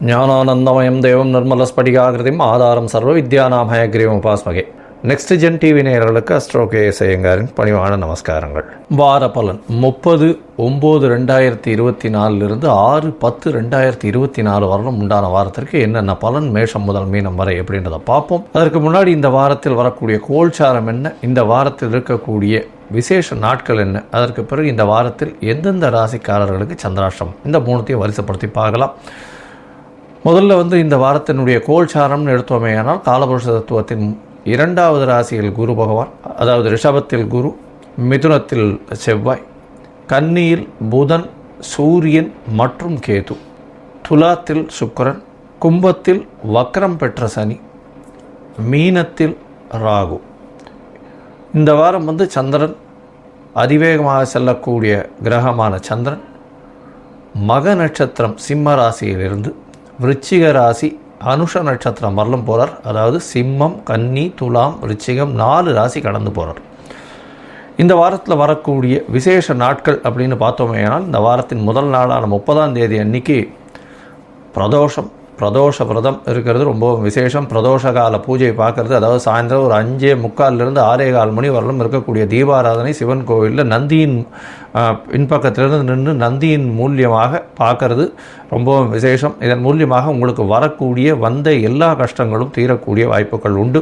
ஞானானந்தமயம் தேவம் நிர்மலஸ்படிகாகிருதிம் ஆதாரம் சர்வ வித்யானாம் ஹயக்ரீவம் உபாஸ்மகே. நெக்ஸ்ட் ஜென் டிவி நேயர்களுக்கு அஸ்ட்ரோ கேஎஸ் ஐயங்காரின் பணிவான நமஸ்காரங்கள். வார பலன் 30/9/2024 6/10/2024 வரலும் உண்டான வாரத்திற்கு என்னென்ன பலன் மேஷம் முதல் மீனம் வரை எப்படின்றத பார்ப்போம். அதற்கு முன்னாடி இந்த வாரத்தில் வரக்கூடிய கோல்சாரம் என்ன, இந்த வாரத்தில் இருக்கக்கூடிய விசேஷ நாட்கள் என்ன, அதற்கு பிறகு இந்த வாரத்தில் எந்தெந்த ராசிக்காரர்களுக்கு சந்திராஷ்டம், இந்த மூணுத்தையும் வரிசைப்படுத்தி பார்க்கலாம். முதல்ல இந்த வாரத்தினுடைய கோல்சாரம்னு எடுத்தோமேயானால் காலபுருஷ தத்துவத்தின் 2வது ராசியில் குரு பகவான், அதாவது ரிஷபத்தில் குரு, மிதுனத்தில் செவ்வாய், கன்னியில் புதன், சூரியன் மற்றும் கேது, துலாத்தில் சுக்கிரன், கும்பத்தில் வக்ரம் பெற்ற சனி, மீனத்தில் ராகு. இந்த வாரம் சந்திரன் அதிவேகமாக செல்லக்கூடிய கிரகமான சந்திரன் மக நட்சத்திரம் சிம்ம ராசியிலிருந்து விருச்சிக ராசி அனுஷ நட்சத்திரம் வரலும் போகிறார். அதாவது சிம்மம், கன்னி, துலாம், விருச்சிகம் 4 ராசி கடந்து போகிறார். இந்த வாரத்தில் வரக்கூடிய விசேஷ நாட்கள் அப்படின்னு பார்த்தோமேனால் இந்த வாரத்தின் முதல் நாளான 30ஆம் தேதி அன்னைக்கு பிரதோஷ விரதம் இருக்கிறது ரொம்ப விசேஷம். பிரதோஷ கால பூஜை பார்க்கறது, அதாவது சாயந்தரம் ஒரு 5:45 6:15 மணி வரலும் இருக்கக்கூடிய தீபாராதனை சிவன் கோவிலில் நந்தியின் பின்பக்கத்திலிருந்து நின்று நந்தியின் மூலியமாக பார்க்கறது ரொம்பவும் விசேஷம். இதன் மூலியமாக உங்களுக்கு வரக்கூடிய வந்த எல்லா கஷ்டங்களும் தீரக்கூடிய வாய்ப்புகள் உண்டு.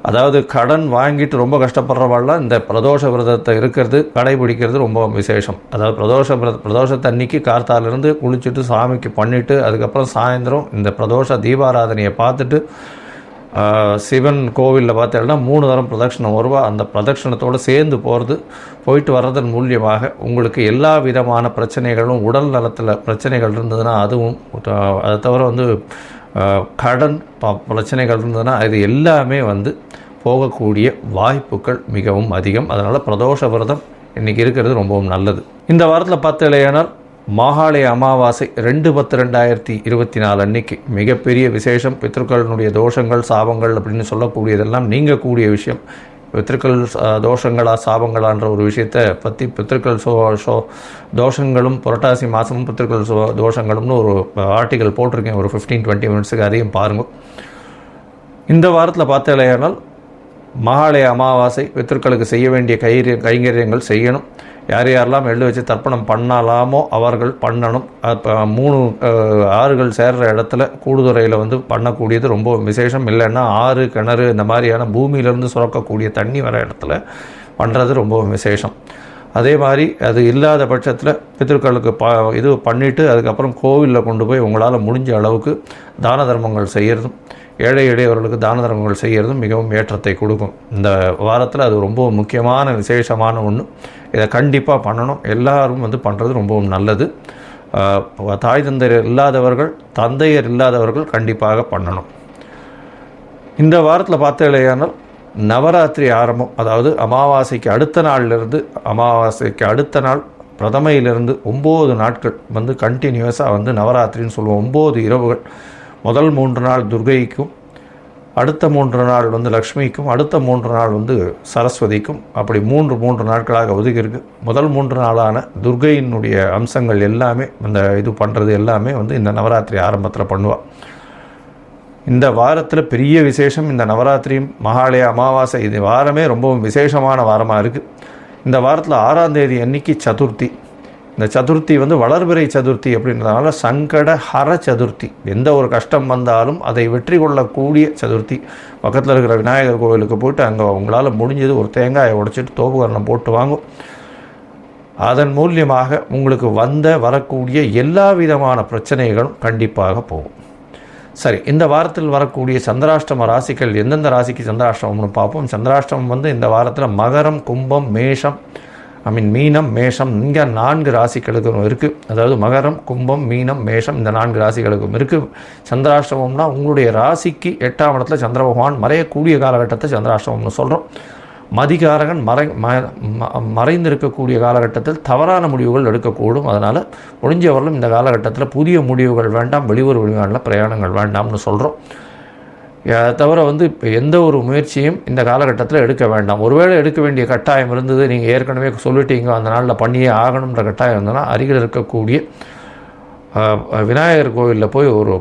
அதாவது கடன் வாங்கிட்டு ரொம்ப கஷ்டப்படுறவாள்லாம் இந்த பிரதோஷ விரதத்தை இருக்கிறது கடைபிடிக்கிறது ரொம்ப விசேஷம். அதாவது பிரதோஷத்தை அன்னைக்கு கார்த்தாலிருந்து குளிச்சுட்டு சாமிக்கு பண்ணிவிட்டு அதுக்கப்புறம் சாயந்தரம் இந்த பிரதோஷ தீபாராதனையை பார்த்துட்டு சிவன் கோவிலில் பார்த்தீங்கன்னா 3 தரம் பிரதட்சணம் வருவா. அந்த பிரதட்சணத்தோடு சேர்ந்து போயிட்டு வர்றதன் மூலியமாக உங்களுக்கு எல்லா விதமான பிரச்சனைகளும், உடல் நலத்தில் பிரச்சனைகள் இருந்ததுன்னா அதுவும், அதை தவிர கடன் பிரச்சனைகள் இருந்ததுன்னா இது எல்லாமே போகக்கூடிய வாய்ப்புகள் மிகவும் அதிகம். அதனால் பிரதோஷ விரதம் இன்றைக்கி இருக்கிறது ரொம்பவும் நல்லது. இந்த வாரத்தில் பார்த்தலையானால் மாகாளய அமாவாசை 2/10/2024 அன்னைக்கு மிகப்பெரிய விசேஷம். பித்ருக்களினுடைய தோஷங்கள் சாபங்கள் அப்படின்னு சொல்லக்கூடியதெல்லாம் நீங்கக்கூடிய விஷயம். பித்ருக்கள் தோஷங்களா சாபங்களான்ற ஒரு விஷயத்தை பற்றி பித்ருக்கள் தோஷங்களும் புரட்டாசி மாதமும் பித்ருக்கள் தோஷங்களும்னு ஒரு ஆர்டிக்கல் போட்டிருக்கேன் ஒரு 15-20 மினிட்ஸுக்கு, அதையும் பாருங்கள். இந்த வாரத்தில் பார்த்தலையானால் மகாலய அமாவாசை பித்ருக்களுக்கு செய்ய வேண்டிய கைங்கரியங்கள் செய்யணும். யாரெல்லாம் எள்ளு வச்சு தர்ப்பணம் பண்ணலாமோ அவர்கள் பண்ணணும். 3 ஆறுகள் சேர்கிற இடத்துல கூடுதுறையில் பண்ணக்கூடியது ரொம்ப விசேஷம். இல்லைன்னா ஆறு, கிணறு இந்த மாதிரியான பூமியிலேருந்து சுரக்கக்கூடிய தண்ணி வர இடத்துல பண்ணுறது ரொம்ப விசேஷம். அதே மாதிரி அது இல்லாத பட்சத்தில் பித்ருக்களுக்கு இது பண்ணிவிட்டு அதுக்கப்புறம் கோவிலில் கொண்டு போய் உங்களால் முடிஞ்ச அளவுக்கு தான தர்மங்கள் செய்கிறதும், ஏழை எளியவர்களுக்கு தான தர்மங்கள் செய்கிறதும் மிகவும் ஏற்றத்தை கொடுக்கும். இந்த வாரத்தில் அது ரொம்ப முக்கியமான விசேஷமான ஒன்று. இதை கண்டிப்பாக பண்ணணும். எல்லாரும் பண்ணுறது ரொம்பவும் நல்லது. தாய் தந்தையர் இல்லாதவர்கள் கண்டிப்பாக பண்ணணும். இந்த வாரத்தில் பார்த்தீங்களேயானால் நவராத்திரி ஆரம்பம், அதாவது அமாவாசைக்கு அடுத்த நாள் பிரதமையிலிருந்து 9 நாட்கள் கண்டினியூஸாக நவராத்திரின்னு சொல்லுவோம். 9 இரவுகள். முதல் 3 நாள் துர்கைக்கும், அடுத்த 3 நாள் லக்ஷ்மிக்கும், அடுத்த 3 நாள் சரஸ்வதிக்கும், அப்படி 3 நாட்களாக ஒதுக்கியிருக்கு. முதல் 3 நாளான துர்கையினுடைய அம்சங்கள் எல்லாமே இது பண்ணுறது எல்லாமே இந்த நவராத்திரி ஆரம்பத்தில் பண்ணுவாள். இந்த வாரத்தில் பெரிய விசேஷம். இந்த நவராத்திரியும் மகாலய அமாவாசை இது வாரமே ரொம்பவும் விசேஷமான வாரமாக இருக்குது. இந்த வாரத்தில் 6ஆம் தேதி அன்னைக்கு சதுர்த்தி. இந்த சதுர்த்தி வளர்பிறை சதுர்த்தி அப்படின்றதுனால சங்கட ஹர சதுர்த்தி. எந்த ஒரு கஷ்டம் வந்தாலும் அதை வெற்றி கொள்ளக்கூடிய சதுர்த்தி. பக்கத்தில் இருக்கிற விநாயகர் கோவிலுக்கு போய்ட்டு அங்கே உங்களால் முடிஞ்சது ஒரு தேங்காயை உடைச்சிட்டு தோப்புகரணம் போட்டு வாங்கும். அதன் மூலியமாக உங்களுக்கு வரக்கூடிய எல்லா விதமான பிரச்சனைகளும் கண்டிப்பாக போகும். சரி, இந்த வாரத்தில் வரக்கூடிய சந்திராஷ்டம ராசிகள் எந்தெந்த ராசிக்கு சந்திராஷ்டமம்னு பார்ப்போம். சந்திராஷ்டமம் இந்த வாரத்தில் மகரம், கும்பம், மீனம், மேஷம், இங்கே 4 ராசிகளுக்கும் இருக்குது. அதாவது மகரம், கும்பம், மீனம், மேஷம் இந்த 4 ராசிகளுக்கும் இருக்குது. சந்திராஷ்டமம்னா உங்களுடைய ராசிக்கு 8ஆம் இடத்துல சந்திர பகவான் மறையக்கூடிய காலகட்டத்தை சந்திராஷ்டமம்னு சொல்கிறோம். மதிகாரகன் மறைந்திருக்கக்கூடிய காலகட்டத்தில் தவறான முடிவுகள் எடுக்கக்கூடும். அதனால் முடிஞ்சவர்களும் இந்த காலகட்டத்தில் புதிய முடிவுகள் வேண்டாம், வெளியூர் வெளிநாட்டில் பிரயாணங்கள் வேண்டாம்னு சொல்கிறோம். தவிர இப்போ எந்த ஒரு முயற்சியும் இந்த காலகட்டத்தில் எடுக்க வேண்டாம். ஒருவேளை எடுக்க வேண்டிய கட்டாயம் இருந்தது, நீங்கள் ஏற்கனவே சொல்லிட்டீங்க அந்த நாளில் பண்ணியே ஆகணுன்ற கட்டாயம் இருந்ததுன்னா அருகில் இருக்கக்கூடிய விநாயகர் கோவிலில் போய் ஒரு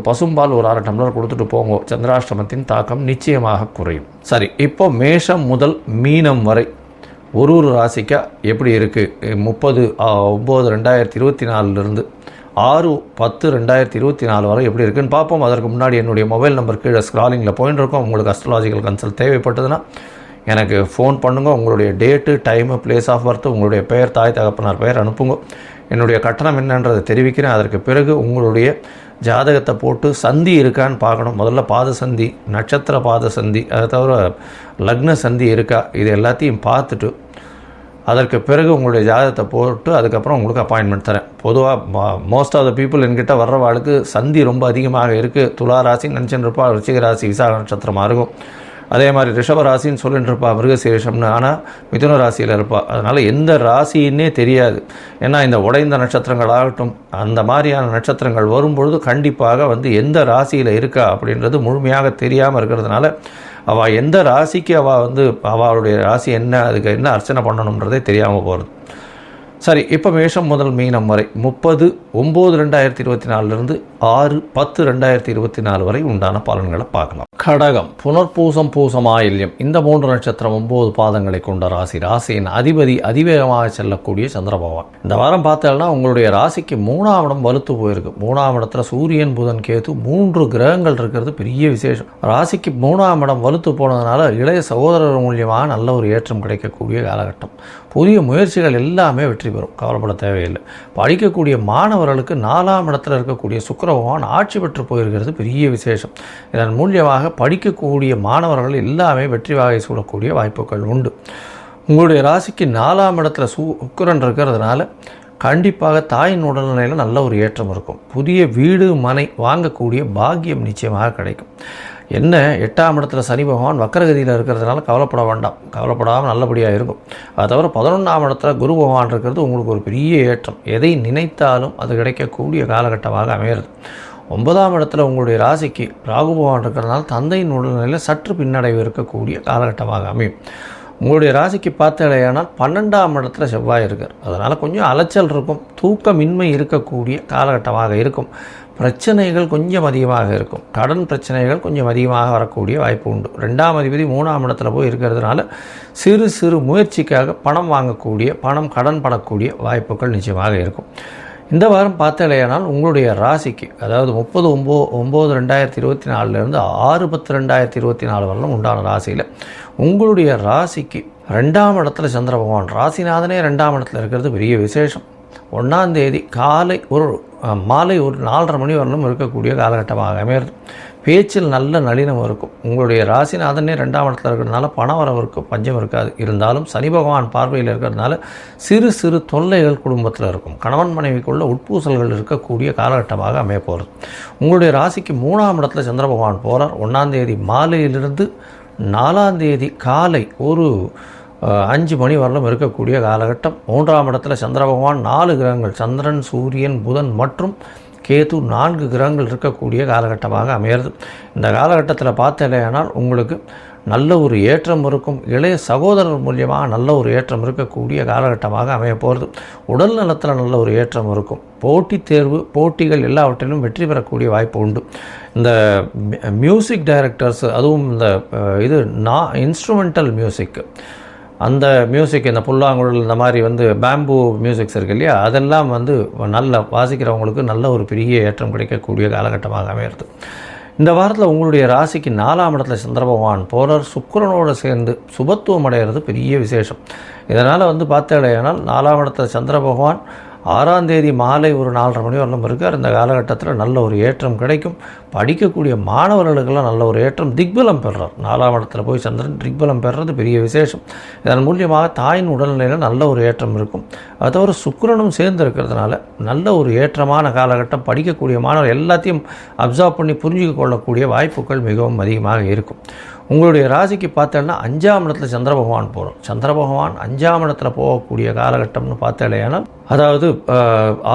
பசும்பால் ஒரு 1/2 டம்ளர் கொடுத்துட்டு போங்க. சந்திராஷ்டமத்தின் தாக்கம் நிச்சயமாக குறையும். சரி, இப்போ மேஷம் முதல் மீனம் வரை ஒரு ராசிக்கா எப்படி இருக்குது? 30/9/2024 6/10/2024 வரை எப்படி இருக்குன்னு பார்ப்போம். அதற்கு முன்னாடி என்னுடைய மொபைல் நம்பர் கீழே ஸ்க்ராலிங்கில் போயின்னு இருக்கோம். உங்களுக்கு அஸ்ட்ராலாஜிக்கல் கன்சல்ட் தேவைப்பட்டதுன்னா எனக்கு ஃபோன் பண்ணுங்கள். உங்களுடைய date, time, place of birth, உங்களுடைய பெயர், தாய் தகப்பனார் பெயர் அனுப்புங்க. என்னுடைய கட்டணம் என்னன்றதை தெரிவிக்கிறேன். அதற்கு பிறகு உங்களுடைய ஜாதகத்தை போட்டு சந்தி இருக்கான்னு பார்க்கணும். முதல்ல பாத சந்தி, நட்சத்திர பாத சந்தி, அதை தவிர லக்ன சந்தி இருக்கா, இது எல்லாத்தையும் பார்த்துட்டு அதற்கு பிறகு உங்களுடைய ஜாதகத்தை போட்டு அதுக்கப்புறம் உங்களுக்கு அப்பாயின்மெண்ட் தரேன். பொதுவாக மோஸ்ட் ஆஃப் த பீப்புள் என்கிட்ட வர்றவாளுக்கு சந்தி ரொம்ப அதிகமாக இருக்குது. துலா ராசி நினச்சின்னு இருப்பா, ரிச்சிக ராசி விசாக நட்சத்திரமாக இருக்கும். அதே மாதிரி ரிஷப ராசின்னு சொல்லிட்டு இருப்பா, மிருகசீரிஷம்னு. ஆனால் மிதுன ராசியில் இருப்பாள். அதனால் எந்த ராசின்னே தெரியாது. ஏன்னா இந்த உடைந்த நட்சத்திரங்கள் ஆகட்டும், அந்த மாதிரியான நட்சத்திரங்கள் வரும்பொழுது கண்டிப்பாக எந்த ராசியில் இருக்கா அப்படின்றது முழுமையாக தெரியாமல் இருக்கிறதுனால அவள் எந்த ராசிக்கு அவளுடைய ராசி என்ன, அதுக்கு என்ன அர்ச்சனை பண்ணணுன்றதே தெரியாமல் போகிறது. சரி, இப்போ மேஷம் முதல் மீனம் வரை 30/9/2024 6/10/2024 வரை உண்டான பலன்களை பார்க்கலாம். கடகம், புனர்பூசம், பூசம், ஆயில்யம், இந்த 3 நட்சத்திரம் 9 பாதங்களை கொண்ட ராசி. ராசியின் அதிபதி அதிவேகமாக செல்லக்கூடிய சந்திர பகவான். இந்த வாரம் பார்த்தோம்னா உங்களுடைய ராசிக்கு 3ஆம் இடம் வலுத்து போயிருக்கு. 3ஆம் இடத்துல சூரியன், புதன், கேது 3 கிரகங்கள் இருக்கிறது பெரிய விசேஷம். ராசிக்கு 3ஆம் இடம் வலுத்து போனதுனால இளைய சகோதரர் மூலியமாக நல்ல ஒரு ஏற்றம் கிடைக்கக்கூடிய காலகட்டம். புதிய முயற்சிகள் எல்லாமே வெற்றி பெறும், கவலைப்பட தேவையில்லை. படிக்கக்கூடிய மாணவர்களுக்கு 4ஆம் இடத்துல இருக்கக்கூடிய சுக்கிர பகவான் ஆட்சி பெற்று போயிருக்கிறது பெரிய விசேஷம். இதன் மூலியமாக படிக்கக்கூடிய மாணவர்கள் எல்லாமே வெற்றி வாகை சூடக்கூடிய வாய்ப்புகள் உண்டு. உங்களுடைய ராசிக்கு 4ஆம் இடத்துல சுக்கிரன் இருக்கிறதுனால கண்டிப்பாக தாயின் உடல்நிலையில் நல்ல ஒரு ஏற்றம் இருக்கும். புதிய வீடு, மனை வாங்கக்கூடிய பாக்கியம் நிச்சயமாக கிடைக்கும். என்ன 8ஆம் இடத்துல சனி பகவான் வக்கரகதியில் இருக்கிறதுனால கவலைப்பட வேண்டாம், கவலைப்படாமல் நல்லபடியாக இருக்கும். அது தவிர 11ஆம் இடத்துல குரு பகவான் இருக்கிறது உங்களுக்கு ஒரு பெரிய ஏற்றம். எதை நினைத்தாலும் அது கிடைக்கக்கூடிய காலகட்டமாக அமைகிறது. 9ஆம் இடத்துல உங்களுடைய ராசிக்கு ராகு பகவான் இருக்கிறதுனால தந்தையின் உடல்நிலையில் சற்று பின்னடைவு இருக்கக்கூடிய காலகட்டமாக அமையும். உங்களுடைய ராசிக்கு பார்த்தடையானால் 12ஆம் இடத்துல செவ்வாய் இருக்கார். அதனால் கொஞ்சம் அலைச்சல் இருக்கும், தூக்கமின்மை இருக்கக்கூடிய காலகட்டமாக இருக்கும். பிரச்சனைகள் கொஞ்சம் அதிகமாக இருக்கும். கடன் பிரச்சனைகள் கொஞ்சம் அதிகமாக வரக்கூடிய வாய்ப்பு உண்டு. 2ஆம் அதிபதி 3ஆம் இடத்துல போய் இருக்கிறதுனால சிறு சிறு முயற்சிக்காக பணம் வாங்கக்கூடிய, பணம் கடன் படக்கூடிய வாய்ப்புகள் நிச்சயமாக இருக்கும். இந்த வாரம் பார்த்தலையானால் உங்களுடைய ராசிக்கு, அதாவது 30/9/2024 6/10/2024 வரலும் உண்டான ராசியில் உங்களுடைய ராசிக்கு 2ஆம் இடத்துல சந்திர பகவான், ராசிநாதனே 2ஆம் இடத்துல இருக்கிறது பெரிய விசேஷம். 1ஆம் தேதி மாலை ஒரு 4:30 மணி வரலும் இருக்கக்கூடிய காலகட்டமாக அமைகிறது. பேச்சில் நல்ல நளினம் இருக்கும். உங்களுடைய ராசிநாதனே 2ஆம் இடத்துல இருக்கிறதுனால பண வரவிற்கு பஞ்சம் இருக்காது. இருந்தாலும் சனி பகவான் பார்வையில் இருக்கிறதுனால சிறு சிறு தொல்லைகள் குடும்பத்தில் இருக்கும். கணவன் மனைவிக்குள்ள உட்பூசல்கள் இருக்கக்கூடிய காலகட்டமாக அமைய போகிறது. உங்களுடைய ராசிக்கு 3ஆம் இடத்துல சந்திர பகவான் போகிறார். 1ஆம் தேதி மாலையிலிருந்து 4ஆம் தேதி காலை ஒரு 5 மணி வரலும் இருக்கக்கூடிய காலகட்டம். 3ஆம் இடத்துல சந்திர பகவான் 4 கிரகங்கள், சந்திரன், சூரியன், புதன் மற்றும் கேது 4 கிரகங்கள் இருக்கக்கூடிய காலகட்டமாக அமைகிறது. இந்த காலகட்டத்தில் பார்த்தலையானால் உங்களுக்கு நல்ல ஒரு ஏற்றம் இருக்கும். இளைய சகோதரர் மூலியமாக நல்ல ஒரு ஏற்றம் இருக்கக்கூடிய காலகட்டமாக அமைய போகிறது. உடல் நலத்தில் நல்ல ஒரு ஏற்றம் இருக்கும். போட்டித் தேர்வு, போட்டிகள் எல்லாவற்றிலும் வெற்றி பெறக்கூடிய வாய்ப்பு உண்டு. இந்த மியூசிக் டைரக்டர்ஸ், அதுவும் இந்த இன்ஸ்ட்ருமெண்டல் மியூசிக், அந்த மியூசிக், இந்த புல்லாங்குழல், இந்த மாதிரி பேம்பு மியூசிக்ஸ் இருக்கு இல்லையா, அதெல்லாம் நல்ல வாசிக்கிறவங்களுக்கு நல்ல ஒரு பெரிய ஏற்றம் கிடைக்கக்கூடிய காலகட்டமாக அமைகிறது. இந்த வாரத்தில் உங்களுடைய ராசிக்கு 4ஆம் இடத்துல சந்திர பகவான் போகிறார். சுக்கிரனோடு சேர்ந்து சுபத்துவம் அடைகிறது பெரிய விசேஷம். இதனால் பார்த்தடையானால் 4ஆம் இடத்துல சந்திர பகவான் 6ஆம் தேதி மாலை ஒரு 4:30 மணி வரலும் இருக்கார். இந்த காலகட்டத்தில் நல்ல ஒரு ஏற்றம் கிடைக்கும். படிக்கக்கூடிய மாணவர்களுக்கெல்லாம் நல்ல ஒரு ஏற்றம். திக்பலம் பெறுறார். 4ஆம் இடத்துல போய் சந்திரன் திக்பலம் பெறுறது பெரிய விசேஷம். இதன் மூலியமாக தாயின் உடல்நிலையில் நல்ல ஒரு ஏற்றம் இருக்கும். அது தவிர சுக்கிரனும் சேர்ந்து இருக்கிறதுனால நல்ல ஒரு ஏற்றமான காலகட்டம். படிக்கக்கூடிய மாணவர் எல்லாத்தையும் அப்சர்வ் பண்ணி புரிஞ்சு கொள்ளக்கூடிய வாய்ப்புகள் மிகவும் அதிகமாக இருக்கும். உங்களுடைய ராசிக்கு பார்த்தோன்னா 5ஆம் இடத்துல சந்திர பகவான் போகிறோம். சந்திர பகவான் 5ஆம் இடத்துல போகக்கூடிய காலகட்டம்னு பார்த்தலையானால், அதாவது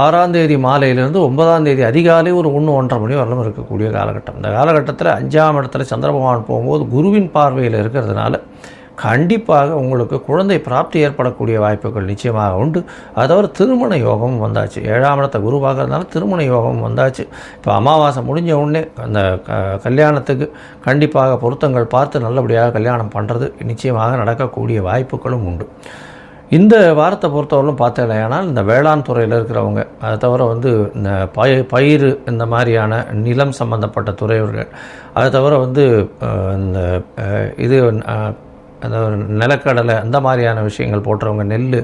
6ஆம் தேதி மாலையிலிருந்து 9ஆம் தேதி அதிகாலை ஒரு 1-1:30 மணி வரலும் இருக்கக்கூடிய காலகட்டம். இந்த காலகட்டத்தில் 5ஆம் இடத்துல சந்திர பகவான் போகும்போது குருவின் பார்வையில் இருக்கிறதுனால கண்டிப்பாக உங்களுக்கு குழந்தை பிராப்தி ஏற்படக்கூடிய வாய்ப்புகள் நிச்சயமாக உண்டு. அதை தவிர திருமண யோகமும் வந்தாச்சு. 7ஆம் இடத்தை குரு பார்க்கறதுனால திருமண யோகம் வந்தாச்சு. இப்போ அமாவாசை முடிஞ்ச உடனே அந்த கல்யாணத்துக்கு கண்டிப்பாக பொருத்தங்கள் பார்த்து நல்லபடியாக கல்யாணம் பண்ணுறது நிச்சயமாக நடக்கக்கூடிய வாய்ப்புகளும் உண்டு. இந்த வாரத்தை பொறுத்தவரையிலும் பார்த்தீங்கன்னா இந்த வேளாண் துறையில் இருக்கிறவங்க, அதை தவிர இந்த பயிர் இந்த மாதிரியான நிலம் சம்பந்தப்பட்ட துறையவர்கள், அதை தவிர இந்த இது அதாவது நிலக்கடலை அந்த மாதிரியான விஷயங்கள் போட்டுறவங்க, நெல்,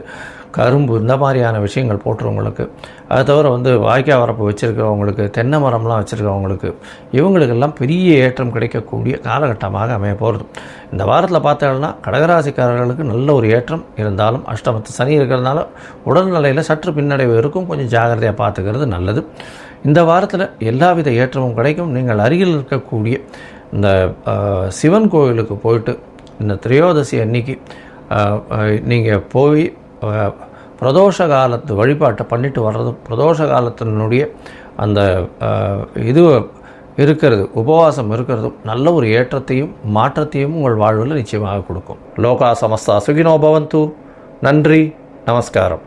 கரும்பு இந்த மாதிரியான விஷயங்கள் போட்டுறவங்களுக்கு, அதை தவிர வாய்க்கால் வரப்பு வச்சுருக்கிறவங்களுக்கு, தென்னை மரம்லாம் வச்சுருக்கிறவங்களுக்கு, இவங்களுக்கெல்லாம் பெரிய ஏற்றம் கிடைக்கக்கூடிய காலகட்டமாக அமைய போகிறது. இந்த வாரத்தில் பார்த்தோம்னா கடகராசிக்காரர்களுக்கு நல்ல ஒரு ஏற்றம் இருந்தாலும் அஷ்டமத்து சனி இருக்கிறதுனால உடல்நிலையில் சற்று பின்னடைவு இருக்கும். கொஞ்சம் ஜாகிரதையாக பார்த்துக்கிறது நல்லது. இந்த வாரத்தில் எல்லாவித ஏற்றமும் கிடைக்கும். நீங்கள் அருகில் இருக்கக்கூடிய இந்த சிவன் கோவிலுக்கு போயிட்டு இந்த திரையோதசி அன்னைக்கு நீங்கள் போய் பிரதோஷ காலத்து வழிபாட்டை பண்ணிட்டு வர்றது, பிரதோஷ காலத்தினுடைய அந்த இது இருக்கிறது, உபவாசம் இருக்கிறதும் நல்ல ஒரு ஏற்றத்தையும் மாற்றத்தையும் உங்கள் வாழ்வில் நிச்சயமாக கொடுக்கும். லோகா சமஸ்தா சுகினோ பவந்து. நன்றி, நமஸ்காரம்.